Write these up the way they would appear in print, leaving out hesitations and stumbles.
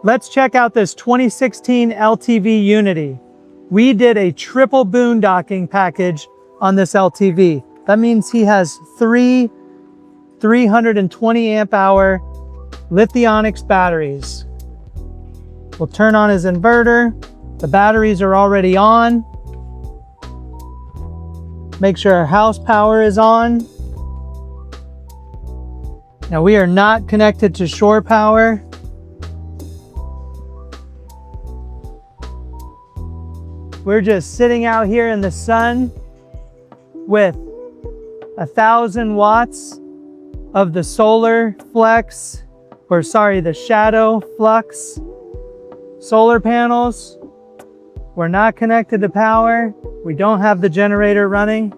Let's check out this 2016 LTV Unity. We did a triple boondocking package on this LTV. That means he has three 320 amp hour Lithionics batteries. We'll turn on his inverter. The batteries are already on. Make sure our house power is on. Now we are not connected to shore power. We're just sitting out here in the sun with 1,000 watts of the solar flex, or sorry, the shadow flux solar panels. We're not connected to power. We don't have the generator running.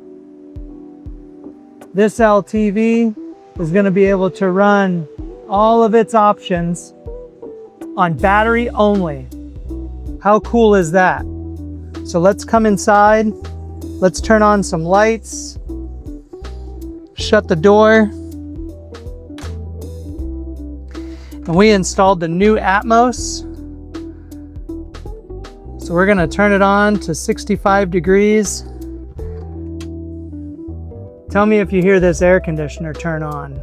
This LTV is going to be able to run all of its options on battery only. How cool is that? So let's come inside. Let's turn on some lights. Shut the door. And we installed the new Atmos. So we're gonna turn it on to 65 degrees. Tell me if you hear this air conditioner turn on.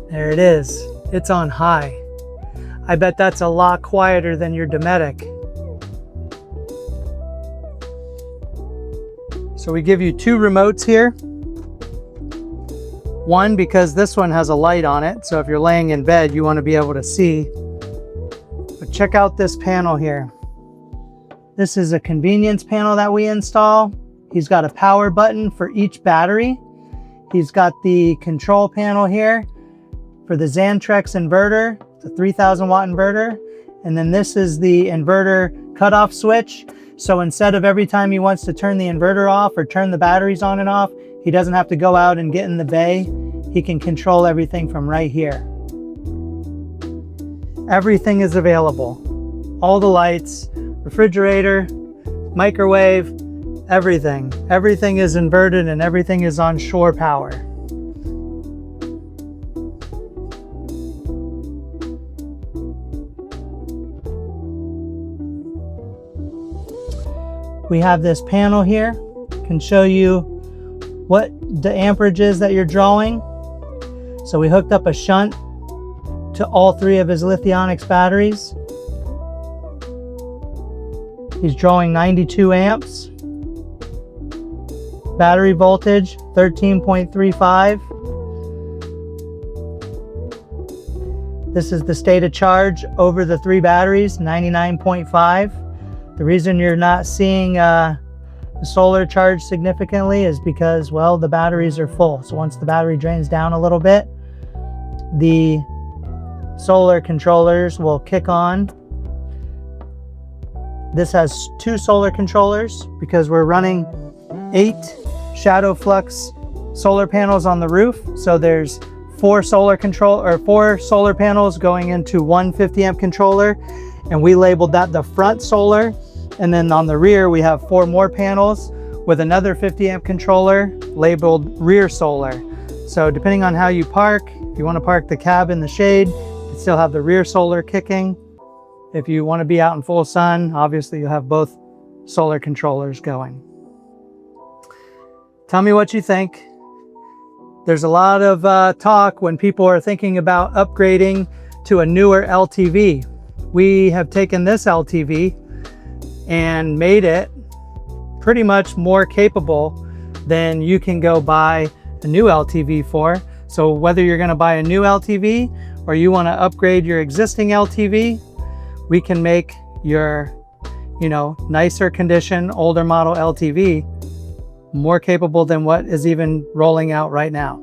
There it is. It's on high. I bet that's a lot quieter than your Dometic. So we give you two remotes here. One, because this one has a light on it, so if you're laying in bed, you want to be able to see. But check out this panel here. This is a convenience panel that we install. He's got a power button for each battery. He's got the control panel here for the Xantrex inverter. It's a 3,000 watt inverter. And then this is the inverter cutoff switch. So instead of every time he wants to turn the inverter off or turn the batteries on and off, he doesn't have to go out and get in the bay. He can control everything from right here. Everything is available. All the lights, refrigerator, microwave, everything. Everything is inverted and everything is on shore power. We have this panel here, can show you what the amperage is that you're drawing. So we hooked up a shunt to all three of his Lithionics batteries. He's drawing 92 amps. Battery voltage, 13.35. This is the state of charge over the three batteries, 99.5. The reason you're not seeing the solar charge significantly is because, well, the batteries are full. So once the battery drains down a little bit, the solar controllers will kick on. This has two solar controllers because we're running 8 shadow flux solar panels on the roof. So there's 4 solar panels going into one 50 amp controller, and we labeled that the front solar. And then on the rear, we have 4 more panels with another 50 amp controller labeled rear solar. So depending on how you park, if you want to park the cab in the shade, you still have the rear solar kicking. If you want to be out in full sun, obviously you'll have both solar controllers going. Tell me what you think. There's a lot of talk when people are thinking about upgrading to a newer LTV. We have taken this LTV and made it pretty much more capable than you can go buy a new LTV for. So whether you're going to buy a new LTV or you want to upgrade your existing LTV, we can make your, nicer condition, older model LTV more capable than what is even rolling out right now.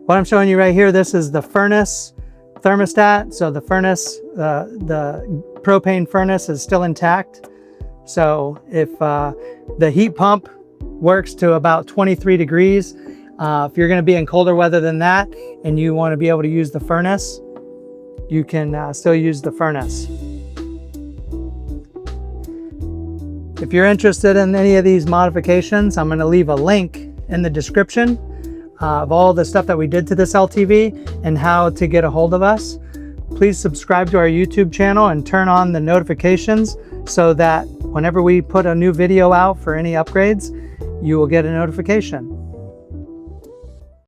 What I'm showing you right here, this is the furnace thermostat. So the furnace, the propane furnace is still intact. So if the heat pump works to about 23 degrees, if you're going to be in colder weather than that and you want to be able to use the furnace, you can still use the furnace. If you're interested in any of these modifications, I'm going to leave a link in the description. of all the stuff that we did to this LTV and how to get a hold of us, please subscribe to our YouTube channel and turn on the notifications so that whenever we put a new video out for any upgrades, you will get a notification.